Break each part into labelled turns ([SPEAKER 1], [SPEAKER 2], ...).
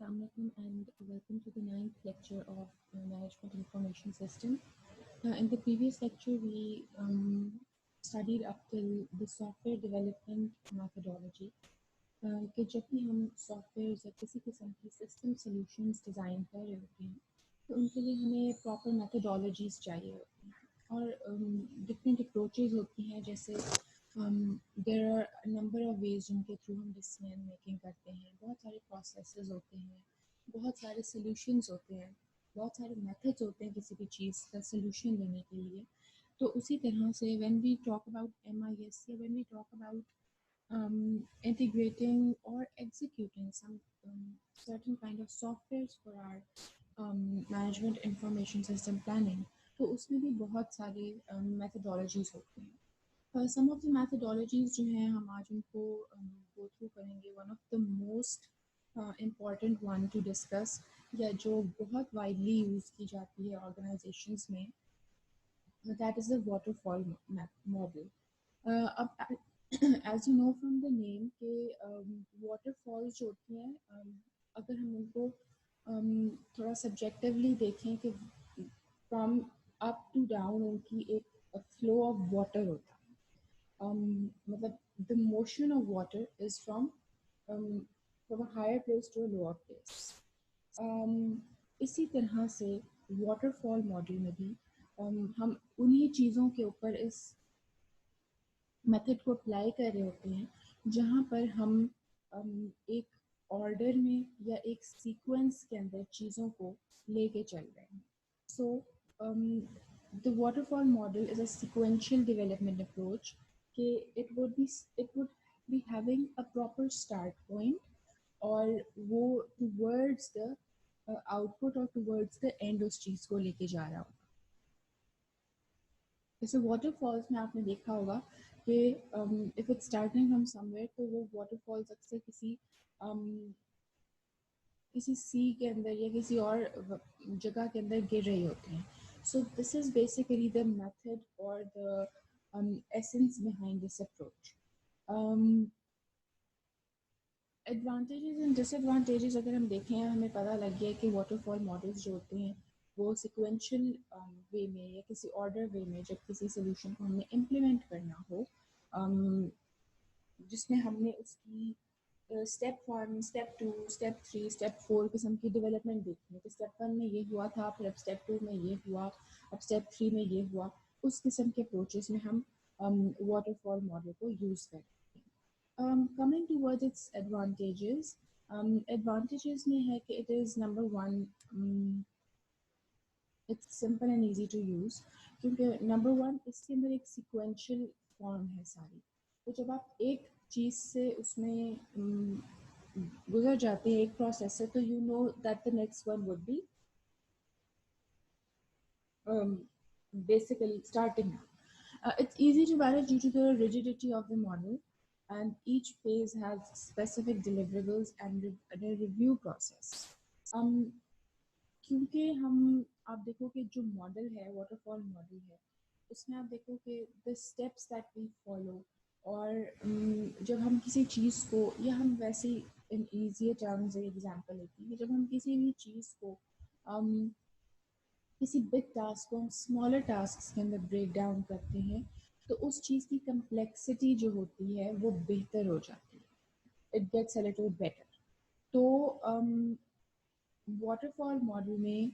[SPEAKER 1] Assalamualaikum and welcome to the ninth lecture of Management Information System. In the previous lecture, we studied up till the software development methodology. कि जब भी हम software या किसी किस्म की सिस्टम सॉल्यूशंस डिज़ाइन कर रहे होते हैं तो उनके लिए हमें प्रॉपर मेथडोलॉजीज चाहिए होती हैं और डिफरेंट अप्रोचेज होती हैं जैसे there are number of ways जिनके थ्रू हम डिसीजन मेकिंग करते हैं, बहुत सारे प्रोसेसेस होते हैं, बहुत सारे सॉल्यूशंस होते हैं, बहुत सारे मेथड्स होते हैं किसी भी चीज़ का सॉल्यूशन देने के लिए। तो उसी तरह से when we talk about MIS या when we talk about integrating or executing some certain kind of softwares for our management information system planning, तो उसमें भी बहुत सारे methodologies होते हैं. Some of the methodologies जो हैं हम आज उनको go through करेंगे. One of the most important one to discuss या जो बहुत widely use की जाती है organizations में, that is the waterfall model. अब as you know from the name के waterfalls जो होती हैं, अगर हम उनको थोड़ा subjectively देखें कि from up to down उनकी एक flow of water होता है. मतलब the motion of water is from a higher place to a lower place. इसी तरह से waterfall model में भी हम उन्हीं चीज़ों के ऊपर इस मेथड को अप्लाई कर रहे होते हैं जहाँ पर हम एक ऑर्डर में या एक सीक्वेंस के अंदर चीज़ों को लेके चल रहे हैं. So the waterfall model is a sequential development approach कि it would be having a proper start point और वो towards the output और towards the end उस चीज़ को लेके जा रहा होगा. जैसे वाटरफॉल्स में आपने देखा होगा कि if it's starting from somewhere तो वो वाटरफॉल्स अक्सर किसी सी के अंदर या किसी और जगह के अंदर गिर रही होती हैं. So this is basically the method और the essence behind this approach. Advantages and disadvantages अगर हम देखें, हमें पता लग गया कि वाटरफॉल मॉडल्स जो होते हैं वो सिक्वेंशियल वे में या किसी ऑर्डर वे में जब किसी सोल्यूशन को हमने इम्प्लीमेंट करना हो, जिसमें हमने उसकी स्टेप 1, स्टेप 2, स्टेप 3, स्टेप 4 किस्म की डेवलपमेंट देखी है कि स्टेप 1 में ये हुआ था, फिर अब स्टेप 2 में ये हुआ, अब स्टेप 3 में ये हुआ. उस किस्म के अप्रोचेस में हम वाटरफॉल मॉडल को यूज़ करते हैं. Coming towards its advantages, advantages में है कि it is number one, it's simple and easy to use क्योंकि number one इसके अंदर एक sequential form है सारी. तो जब आप एक चीज़ से उसमें गुजर जाते हैं एक प्रोसेस से, तो you know that the next one would be basically starting now. It's easy to manage due to the rigidity of the model, and each phase has specific deliverables and a review process. क्योंकि आप देखो कि जो model है waterfall model है उसमें आप देखो कि the steps that we follow, और जब हम किसी चीज़ को या हम वैसे इन ईजी टर्म्स एग्जांपल लेते हैं, जब हम किसी भी चीज़ को किसी बिग टास्क को हम स्मॉलर टास्क के अंदर ब्रेक डाउन करते हैं तो उस चीज़ की कम्प्लेक्सिटी जो होती है वो बेहतर हो जाती है. It gets a little better. तो वाटरफॉल मॉडल में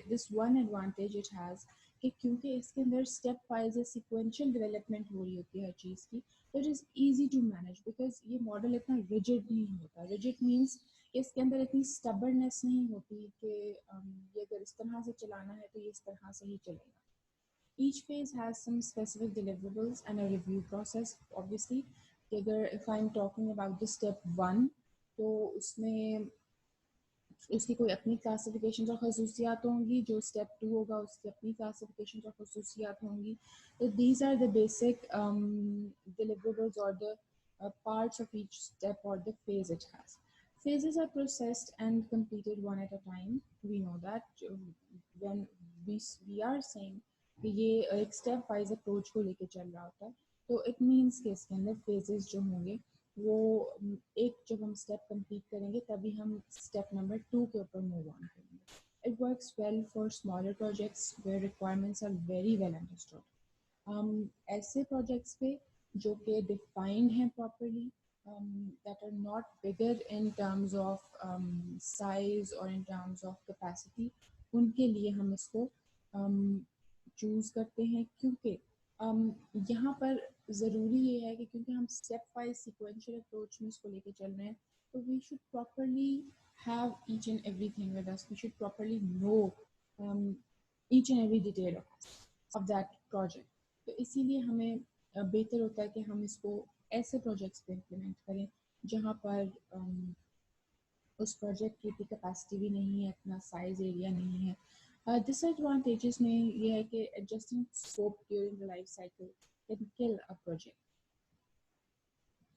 [SPEAKER 1] this one advantage it has कि क्योंकि इसके अंदर स्टेप वाइज सिक्वेंशियल डेवलपमेंट हो रही होती है हर चीज़ की, तो it is easy to manage because ये मॉडल इतना रिजिड नहीं होता. रिजिड मीन्स इसके अंदर इतनी स्टबर्ननेस नहीं होती कि ये अगर इस तरह से चलाना है तो ये इस तरह से ही चलेगा. Each phase has some specific deliverables and a review process. Obviously, if I'm talking about the step 1, तो उसमें उसकी कोई अपनी क्लासिफिकेशन और खसूसियात होंगी, जो स्टेप 2 होगा उसकी अपनी क्लासिफिकेशन और खसूसियात होंगी. तो these are the basic deliverables or the parts of each step or the phase it has. Phases are processed and completed one at a time. We know that when we are saying कि ये एक step wise approach को लेके चल रहा होता है, तो इट मीन्स कि इसके अंदर फेजेस जो होंगे वो एक जब हम स्टेप कंप्लीट करेंगे तभी हम स्टेप नंबर 2 के ऊपर मूव ऑन करेंगे। It works well for smaller projects where requirements are very well understood. ऐसे प्रोजेक्ट्स पे जो कि डिफाइंड हैं properly, that are not bigger in terms of size or in terms of capacity, उनके लिए हम इसको चूज़ करते हैं, क्योंकि यहाँ पर ज़रूरी ये है कि क्योंकि हम स्टेप वाइज सिक्वेंशियल अप्रोच में इसको लेके चल रहे हैं, तो we should properly have each and everything with us. We should properly know each and every detail of that project. तो इसीलिए हमें बेहतर होता है कि हम इसको ऐसे प्रोजेक्ट्स पे इम्प्लीमेंट करें जहाँ पर उस प्रोजेक्ट की इतनी कैपेसिटी भी नहीं है, इतना साइज एरिया नहीं है। डिसएडवांटेजेस में ये है कि adjusting scope during the life cycle can kill a project,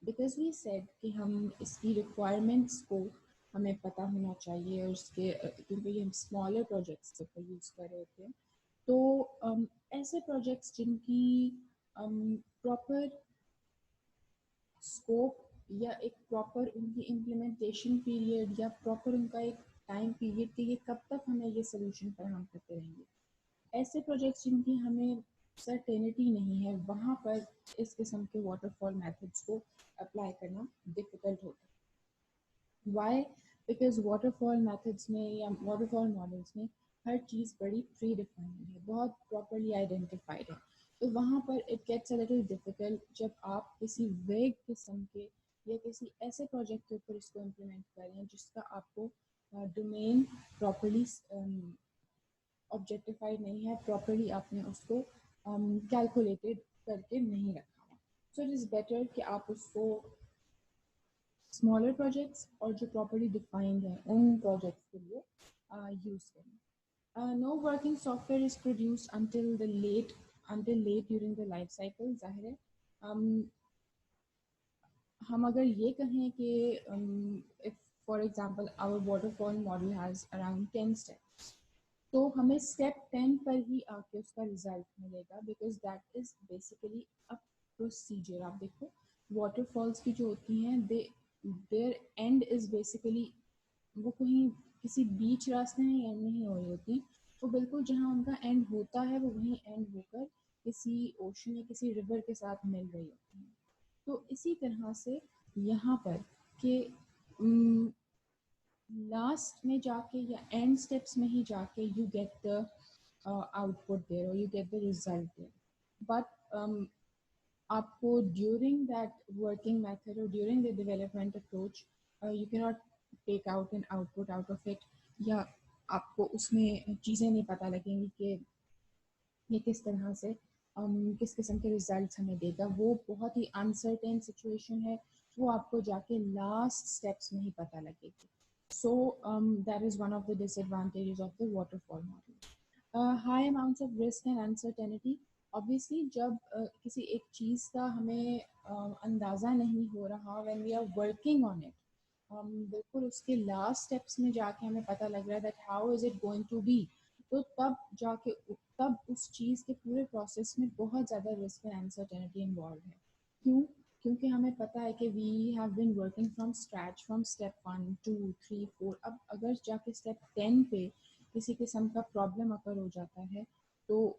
[SPEAKER 1] because we said कि हम इसकी रिक्वायरमेंट्स को हमें पता होना चाहिए, और उसके क्योंकि ये हम स्मॉलर प्रोजेक्ट्स के ऊपर यूज़ कर रहे होते हैं, तो ऐसे प्रोजेक्ट्स जिनकी प्रॉपर स्कोप या एक प्रॉपर उनकी इम्प्लीमेंटेशन पीरियड या प्रॉपर उनका एक टाइम पीरियड कि ये कब तक हमें ये सोल्यूशन फराहम करते रहेंगे, ऐसे प्रोजेक्ट्स जिनकी हमें सर्टेनिटी नहीं है, वहाँ पर इस किस्म के वाटरफॉल मेथड्स को अप्लाई करना डिफ़िकल्ट होता है। वाई? बिकॉज वाटरफॉल मेथड्स में या वाटरफॉल मॉडल्स में हर चीज़ बड़ी प्री डिफाइंड है, बहुत प्रॉपरली आइडेंटिफाइड है, तो वहाँ पर it gets a little difficult जब आप किसी वेग किस्म के या किसी ऐसे प्रोजेक्ट के ऊपर इसको इम्प्लीमेंट करें जिसका आपको डोमेन प्रॉपरली ऑब्जेक्टिफाइड नहीं है, प्रॉपरली आपने उसको कैलकुलेटेड करके नहीं रखा हुआ। सो इट इज़ बेटर कि आप उसको स्मॉलर प्रोजेक्ट्स और जो प्रॉपरली डिफाइंड हैं उन प्रोजेक्ट्स के लिए यूज़ करें। No working software is produced until late during the life cycle, जाहिर है। हम अगर ये कहें कि if for example our waterfall model has around 10 steps, तो हमें स्टेप 10 पर ही आके उसका रिजल्ट मिलेगा, because that is basically a procedure. आप देखो वाटरफॉल्स की जो होती हैं, देयर एंड इज बेसिकली, वो कहीं किसी बीच रास्ते में एंड नहीं हो रही होती, वो बिल्कुल जहाँ उनका एंड होता है वो वहीं एंड होकर किसी ओशन या किसी रिवर के साथ मिल रही होती है। तो इसी तरह से यहाँ पर कि लास्ट में जाके या एंड स्टेप्स में ही जाके you get the output there और you get the result there, but आपको ड्यूरिंग दैट वर्किंग मेथड और during the development approach you can not take out an output out of it, या आपको उसमें चीज़ें नहीं पता लगेंगी कि ये किस तरह से किस किस्म के रिजल्ट्स हमें देगा। वो बहुत ही अनसर्टेन सिचुएशन है, वो आपको जाके लास्ट स्टेप्स में ही पता लगेगी। So that is one of the disadvantages of the waterfall model. High amounts of risk and uncertainty. Obviously, जब किसी एक चीज़ का हमें अंदाज़ा नहीं हो रहा, when we are working on it, बिल्कुल उसके लास्ट स्टेप्स में जाके हमें पता लग रहा है that how is it going to be, तो तब जाके तब उस चीज़ के पूरे प्रोसेस में बहुत ज़्यादा रिस्क एंड अनसर्टेनिटी इन्वॉल्व है। क्यों? क्योंकि हमें पता है कि we have been working from scratch from step 1 2 3 4। अब अगर जाके स्टेप 10 पे किसी किस्म का प्रॉब्लम अकर हो जाता है, तो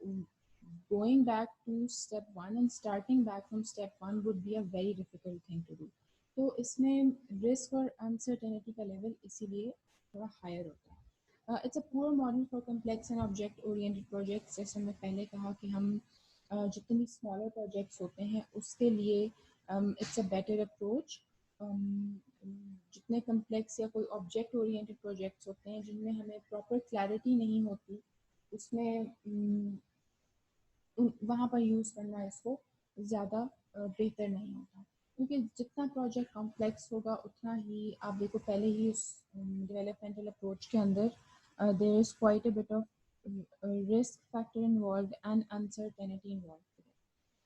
[SPEAKER 1] going back to step 1 and starting back from step 1 would be a very difficult thing to do. तो इसमें रिस्क और अनसर्टेनिटी का लेवल इसीलिए थोड़ा हायर होता है। It's a poor model for complex and object oriented projects. जैसे मैं पहले कहा कि हम जितने भी स्मॉलर प्रोजेक्ट्स होते हैं उसके लिए इट्स अ बेटर अप्रोच। जितने कम्प्लेक्स या कोई ऑब्जेक्ट ओरिएंटेड प्रोजेक्ट्स होते हैं जिनमें हमें प्रॉपर क्लैरिटी नहीं होती, उसमें वहाँ पर यूज़ करना इसको ज़्यादा बेहतर नहीं होता, क्योंकि जितना प्रोजेक्ट कॉम्प्लेक्स होगा उतना ही आप देखो पहले ही उस डेवलपमेंटल अप्रोच के अंदर there is quite a bit of risk factor involve and uncertainty involve.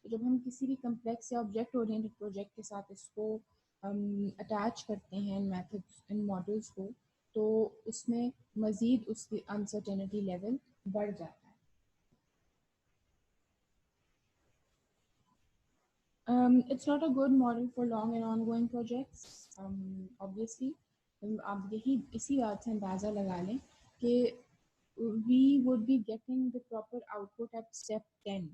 [SPEAKER 1] तो जब हम किसी भी कम्प्लेक्स या ऑब्जेक्ट ओरिएंटेड प्रोजेक्ट के साथ इसको अटैच करते हैं इन मेथड्स इन मॉडल्स को, तो उसमें मज़ीद उसकी अनसर्टेनिटी लेवल बढ़ जाता है। It's not a good model for long and ongoing projects. Obviously, आप यही इसी बात से अंदाज़ा लगा लें कि we would be getting the proper output at step 10.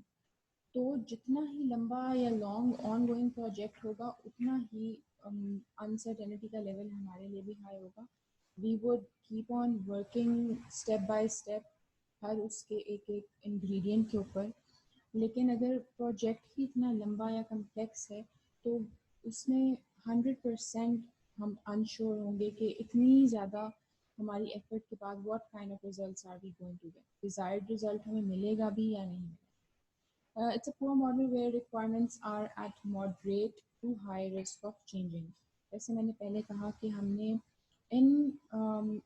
[SPEAKER 1] तो जितना ही लंबा या लॉन्ग ऑन गोइंग प्रोजेक्ट होगा उतना ही अनसर्टेनिटी का लेवल हमारे लिए भी हाई होगा. We would keep on working step by step हर उसके एक एक इंग्रेडिएंट के ऊपर. लेकिन अगर प्रोजेक्ट ही इतना लंबा या कम्प्लेक्स है तो उसमें 100% हम अनश्योर होंगे कि इतनी ज़्यादा हमारी एफर्ट के बाद what kind of results are we going to get, desired result हमें मिलेगा भी या नहीं मिलेगा. It's a poor model where requirements are at moderate to high risk of changing. जैसे मैंने पहले कहा कि हमने इन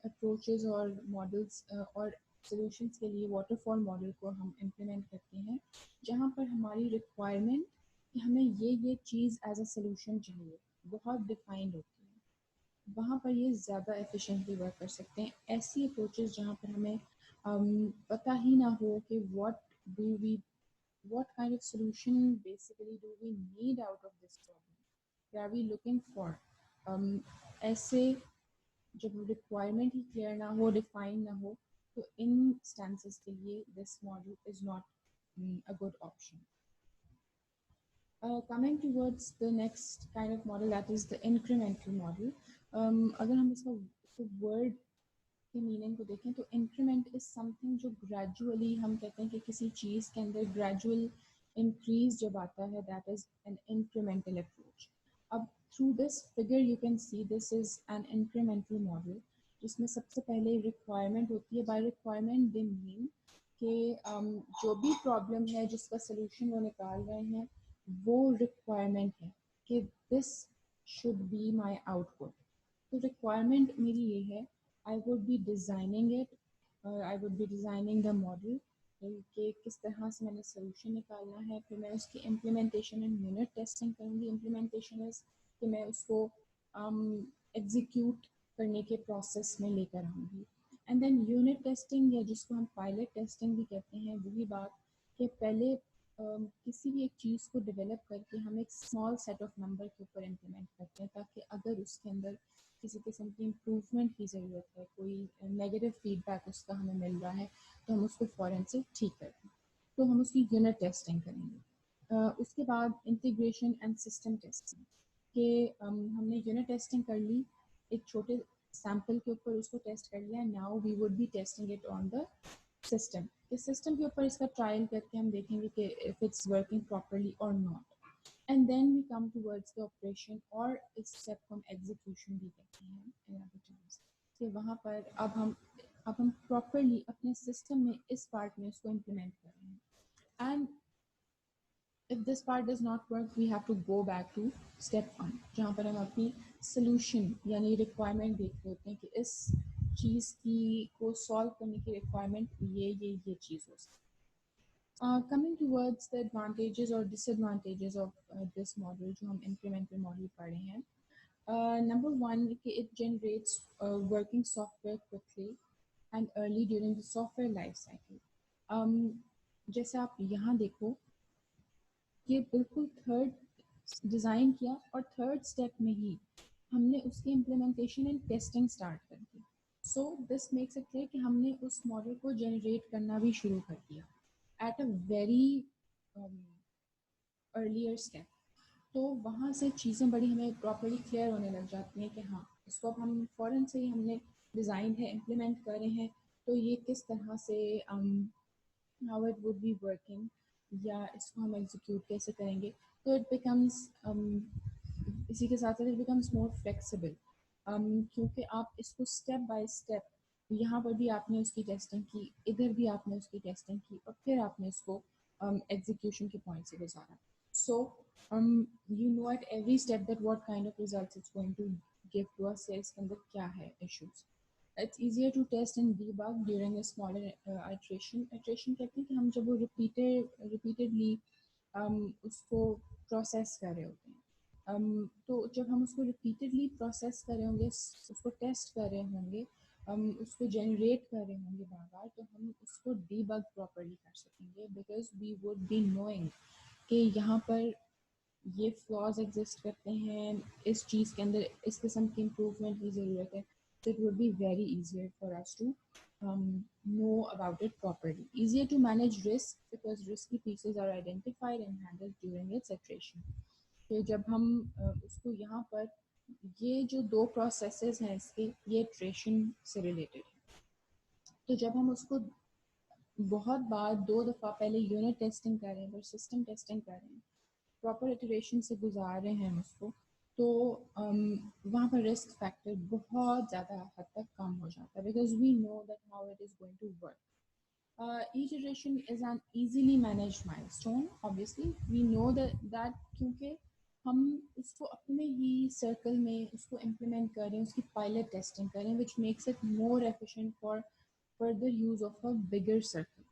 [SPEAKER 1] अप्रोचेस और मॉडल्स और सॉल्यूशंस के लिए वाटरफॉल मॉडल को हम इम्प्लीमेंट करते हैं जहाँ पर हमारी रिक्वायरमेंट कि हमें ये चीज़ एज अ सॉल्यूशन चाहिए बहुत डिफाइंड होती है. वहाँ पर ये ज़्यादा एफिशिएंटली वर्क कर सकते हैं. ऐसी अप्रोचेस जहाँ पर हमें पता ही ना हो कि what kind of solution basically do we need out of this problem? What are we looking for? ऐसे जब रिक्वायरमेंट ही क्लियर ना हो, डिफाइन ना हो, तो इन स्टेंसेस के लिए this model is not a good option. Coming towards the next kind of model, that is the incremental model. अगर हम इसका वर्ड के मीनिंग को देखें तो इंक्रीमेंट इज समथिंग जो ग्रेजुअली हम कहते हैं कि किसी चीज़ के अंदर ग्रेजुअल इंक्रीज जब आता है, that is an incremental approach. अब through this figure you can see this is an incremental model जिसमें सबसे पहले रिक्वायरमेंट होती है. बाय रिक्वायरमेंट दे मीन कि जो भी प्रॉब्लम है जिसका सोल्यूशन वो निकाल रहे हैं वो रिक्वायरमेंट है कि this should be my output. तो रिक्वायरमेंट मेरी ये है, I would be designing it, I would be designing the model कि किस तरह से मैंने सोल्यूशन निकालना है. फिर मैं उसकी इम्प्लीमेंटेशन एंड यूनिट टेस्टिंग करूँगी. इम्प्लीमेंटेशन इज कि मैं उसको एग्जीक्यूट करने के प्रोसेस में लेकर आऊँगी. एंड देन यूनिट टेस्टिंग या जिसको हम पायलट टेस्टिंग भी कहते हैं, वही बात कि पहले किसी भी एक चीज़ को डेवलप करके हम एक स्मॉल सेट ऑफ नंबर के ऊपर इम्प्लीमेंट करते हैं ताकि अगर उसके अंदर किसी किस्म की इम्प्रूवमेंट की ज़रूरत है, कोई नेगेटिव फीडबैक उसका हमें मिल रहा है, तो हम उसको फ़ौरन से ठीक कर दें. तो हम उसकी यूनिट टेस्टिंग करेंगे. उसके बाद इंटीग्रेशन एंड सिस्टम टेस्टिंग के हमने यूनिट टेस्टिंग कर ली, एक छोटे सैम्पल के ऊपर उसको टेस्ट कर लिया. Now we would be testing it on the system. इस सिस्टम के ऊपर इसका ट्रायल करके हम देखेंगे कि इफ इट्स वर्किंग प्रॉपरली और not. And then we come towards the operation और इस step को हम execution भी कहते हैं in other terms. कि वहाँ पर अब हम properly अपने system में इस part में इसको implement कर रहे हैं. And if this part does not work, we have to go back to step 1 जहाँ पर हम अपनी solution यानी requirement देख रहे होते हैं कि इस चीज़ की को solve करने की requirement ये चीज़ हो सकती है. Coming towards the advantages or disadvantages of this model जो हम incremental model पढ़े हैं. Number one, it generates working software quickly and early during the software life cycle. जैसे आप यहाँ देखो ये बिल्कुल थर्ड डिज़ाइन किया और थर्ड स्टेप में ही हमने उसकी इम्प्लीमेंटेशन एंड टेस्टिंग स्टार्ट कर दी. So this makes it clear कि हमने उस मॉडल को जनरेट करना भी शुरू कर दिया at a very earlier step. तो वहाँ से चीज़ें बड़ी हमें प्रॉपरली क्लियर होने लग जाती हैं कि हाँ इसको अब हम फ़ौरन से ही हमने डिज़ाइन है इम्प्लीमेंट कर रहे हैं तो ये किस तरह से how it would be working या इसको हम एग्जीक्यूट कैसे करेंगे. तो इट बिकम्स इसी के साथ साथ इट बिकम्स मोर फ्लेक्सिबल क्योंकि आप इसको स्टेप बाय स्टेप यहाँ पर भी आपने उसकी टेस्टिंग की, इधर भी आपने उसकी टेस्टिंग की और फिर आपने इसको एग्जीक्यूशन के पॉइंट से गुजारा. सो you know at every step that what kind of results it's going to give to us है इसके अंदर क्या है issues. It's easier to test and debug during a smaller iteration. Iteration कहते हैं कि हम जब वो repeatedly उसको process कर रहे होते हैं. तो जब हम उसको रिपीटेडली प्रोसेस कर रहे होंगे, उसको टेस्ट कर रहे होंगे, उसको जनरेट कर रहे होंगे बार बार, तो हम उसको डीबग प्रॉपरली कर सकेंगे because we would be knowing कि यहाँ पर ये फ्लॉज एग्जिस्ट करते हैं, इस चीज़ के अंदर इस किस्म की इम्प्रूवमेंट की ज़रूरत है, तो it would be very easier for us to know about it properly. Easier to manage risk because risky pieces are identified and handled during its iteration. कि जब हम उसको यहाँ पर ये जो दो प्रोसेसेस हैं इसके ये इटरेशन से रिलेटेड है, तो जब हम उसको बहुत बार 2 दफ़ा पहले यूनिट टेस्टिंग कर रहे हैं, फिर सिस्टम टेस्टिंग कर रहे हैं, प्रॉपर इटरेशन से गुजार रहे हैं हम उसको, तो वहाँ पर रिस्क फैक्टर बहुत ज़्यादा हद तक कम हो जाता है because we know that how it is going to work. Each iteration is an easily managed milestone. Obviously, we know that क्योंकि हम उसको अपने ही सर्कल में उसको इम्प्लीमेंट कर रहे हैं, उसकी पायलट टेस्टिंग कर रहे हैं, which makes it more efficient for further use of a bigger circle.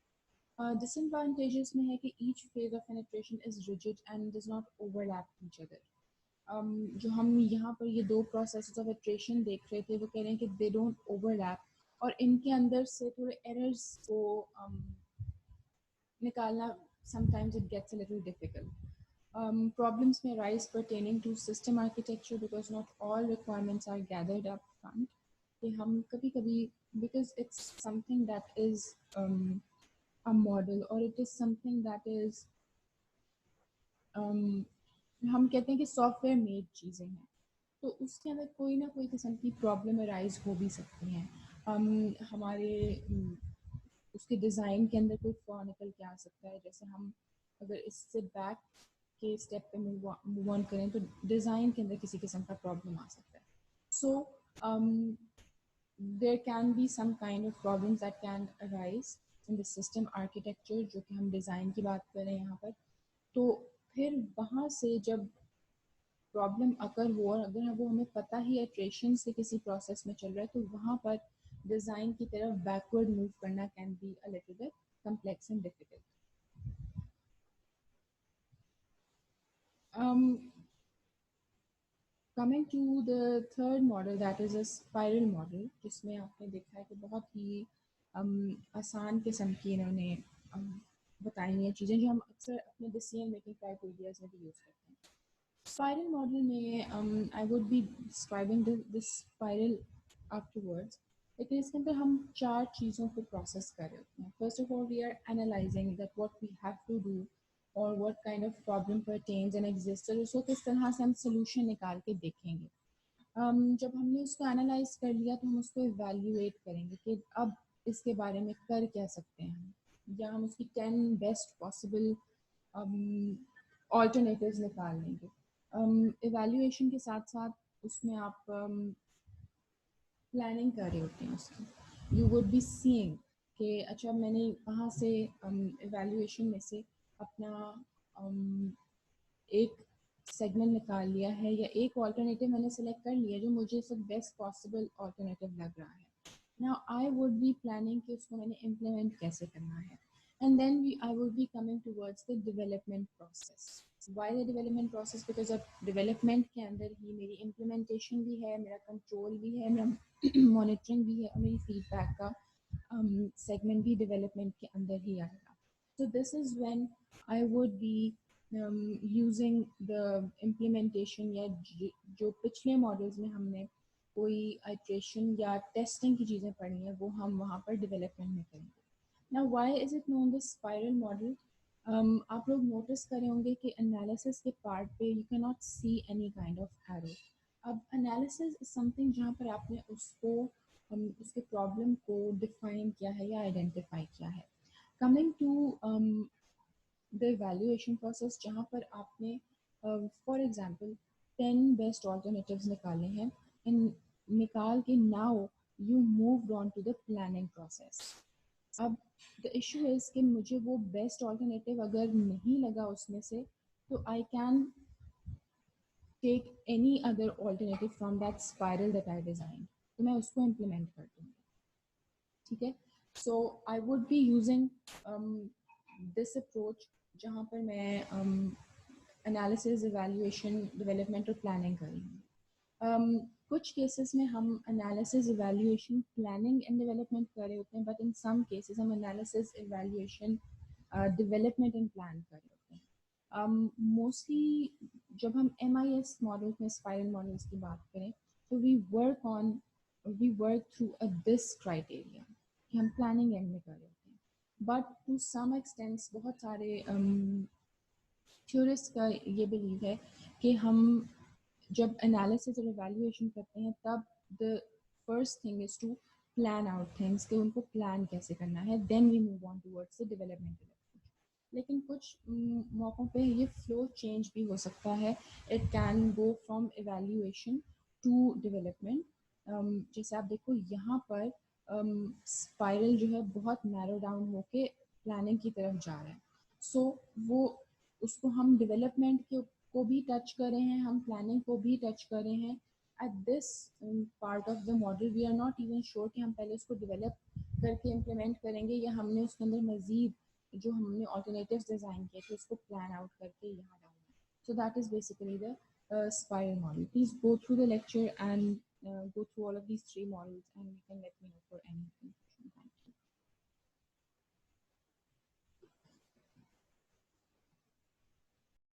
[SPEAKER 1] Disadvantages में है कि each phase of an iteration is rigid and does not overlap each other. जो हम यहाँ पर ये दो प्रोसेस ऑफ इटरेशन देख रहे थे वो कह रहे हैं कि दे डोंट ओवरलैप और इनके अंदर से थोड़े एरर्स को निकालना sometimes it gets a little difficult. Problems may arise pertaining to system architecture because not all requirements are gathered up front. कि हम कभी-कभी because it's something that is a model or it is something that is हम कहते हैं कि software made चीज़ें हैं, तो उसके अंदर कोई ना कोई किस्म की प्रॉब्लम अराइज हो भी सकती हैं. हमारे उसके डिज़ाइन के अंदर कोई फ्लॉ निकल के आ सकता है, जैसे हम अगर इससे बैक के स्टेप पे मूव ऑन करें तो डिज़ाइन के अंदर किसी किस्म का प्रॉब्लम आ सकता है. सो there can be some kind of problems that can arise in the system architecture, जो कि हम डिज़ाइन की बात कर रहे हैं यहाँ पर. तो फिर वहाँ से जब प्रॉब्लम अगर हो और अगर वो हमें पता ही है इटरेशन से किसी प्रोसेस में चल रहा है, तो वहाँ पर डिज़ाइन की तरफ बैकवर्ड मूव करना can be a little bit complex and difficult. Coming to the third model, that is a spiral model, जिसमें आपने देखा है कि बहुत ही आसान किस्म की इन्होंने बताई हैं चीज़ें जो हम अक्सर अपने डिसीजन मेकिंग क्राइटेरियाज में भी यूज़ करते हैं. Spiral model में I would be describing this spiral afterwards. लेकिन इसके अंदर हम 4 चीज़ों को प्रोसेस कर रहे होते हैं. First of all, we are analyzing that what we have to do or what kind of problem pertains and exists, और उसको किस तरह से हम solution निकाल के देखेंगे. जब हमने उसको एनालाइज कर लिया तो हम उसको इवेल्युएट करेंगे कि अब इसके बारे में कर क्या सकते हैं हम, या हम उसकी 10 बेस्ट पॉसिबल ऑल्टरनेटिव्स निकाल लेंगे. इवेल्युएशन के साथ साथ उसमें आप प्लानिंग कर रहे होते हैं उसकी. यू वुड बी सीइंग कि अच्छा मैंने वहाँ से इवेल्युएशन में से अपना एक सेगमेंट निकाल लिया है या एक ऑल्टरनेटिव मैंने सेलेक्ट कर लिया जो मुझे सब बेस्ट पॉसिबल ऑल्टरनेटिव लग रहा है. Now I would B planning कि उसको मैंने इम्प्लीमेंट कैसे करना है, and then I would be coming towards the development process. Why the development process? Because अब development के अंदर ही मेरी implementation भी है, मेरा control भी है, मेरा monitoring भी है और मेरी feedback का segment भी development के अंदर ही आएगा. So this is when I would be using the implementation या जो पिछले models में हमने कोई iteration या testing की चीज़ें पढ़ी हैं वो हम वहाँ पर development में करेंगे. Now, why is it known the spiral model? आप लोग नोटिस करे होंगे कि एनालिसिस के पार्ट पे you can not see any kind of arrow. अब एनालिसिस इज समथिंग जहाँ पर आपने उसको उसके प्रॉब्लम को डिफाइन किया है या आइडेंटिफाई किया है. Coming to the evaluation process, जहाँ पर आपने फॉर एग्जांपल 10 बेस्ट ऑल्टरनेटिव्स निकाले हैं एंड निकाल के now you moved on to the planning process. अब द इशू इज़ कि मुझे वो बेस्ट ऑल्टरनेटिव अगर नहीं लगा उसमें से तो I can take any other alternative from that spiral that I design, तो मैं उसको इम्प्लीमेंट कर दूँगी. ठीक है. So I would be using this approach जहाँ पर मैं एनालिसिस, इवैल्यूएशन, डेवलपमेंट और प्लानिंग कर रही हूँ. कुछ केसेस में हम analysis, evaluation, planning and development कर रहे होते हैं, बट इन सम केसेस हम analysis, evaluation, development and plan कर रहे होते हैं. मोस्टली जब हम MIS मॉडल्स में स्पाइरल मॉडल्स की बात करें तो we work through this criteria कि हम प्लानिंग एंड में कर रहे होते हैं। बट टू सम एक्सटेंट्स बहुत सारे थ्योरिस्ट का ये बिलीव है कि हम जब एनालिसिस और एवेल्युएशन करते हैं तब the first thing is to plan out things कि उनको प्लान कैसे करना है, then we move on towards the developmental approach. लेकिन कुछ मौक़ों पे ये फ्लो चेंज भी हो सकता है। It can go from evaluation to development. जैसे आप देखो यहाँ पर स्पाइरल जो है बहुत नैरो डाउन होके प्लानिंग की तरफ जा रहा है। सो वो उसको हम डेवलपमेंट के को भी टच कर रहे हैं, हम प्लानिंग को भी टच कर रहे हैं। At this part of the model we are not even sure कि हम पहले उसको डेवलप करके इम्प्लीमेंट करेंगे या हमने उसके अंदर मजीद जो हमने ऑल्टरनेटिव्स डिज़ाइन किए थे उसको प्लान आउट करके यहाँ डालना है। So that is basically the spiral model. Please go through the lecture and go through all of these three models and you can let me know for any confusion.